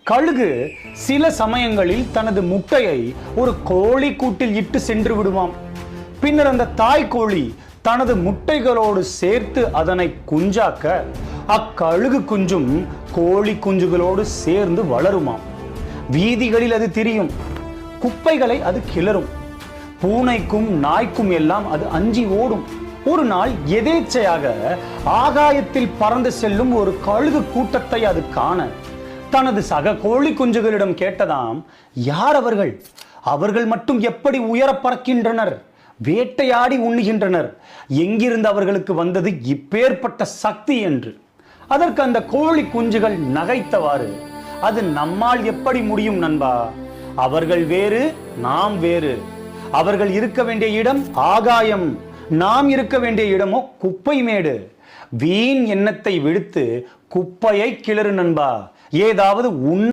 கழுகு சில சமயங்களில் தனது முட்டையை ஒரு கோழி கூட்டில் இட்டு சென்று விடுவாம். பின்னர் அந்த தாய் கோழி தனது முட்டைகளோடு சேர்த்து அதனை குஞ்சாக்க அக்கழுகு குஞ்சும் கோழி குஞ்சுகளோடு சேர்ந்து வளருமாம். வீதிகளில் அது திரியும், குப்பைகளை அது கிளறும், பூனைக்கும் நாய்க்கும் எல்லாம் அது அஞ்சி ஓடும். ஒரு நாள் எதேச்சையாக ஆகாயத்தில் பறந்து செல்லும் ஒரு கழுகு கூட்டத்தை அது காண தனது சக கோழி குஞ்சுகளிடம் கேட்டதாம், யார் அவர்கள்? அவர்கள் மட்டும் எப்படி உயர பறக்கின்றனர், வேட்டையாடி உண்ணுகின்றனர், எங்கிருந்து அவர்களுக்கு வந்தது இப்பேற்பட்ட சக்தி என்று. அதற்கு அந்த கோழி குஞ்சுகள் நகைத்தவாறு, அது நம்மால் எப்படி முடியும் நண்பா, அவர்கள் வேறு நாம் வேறு. அவர்கள் இருக்க வேண்டிய இடம் ஆகாயம், நாம் இருக்க வேண்டிய இடமோ குப்பை மேடு. வீண் எண்ணத்தை விடுத்து குப்பையை கிளறு நண்பா, ஏதாவது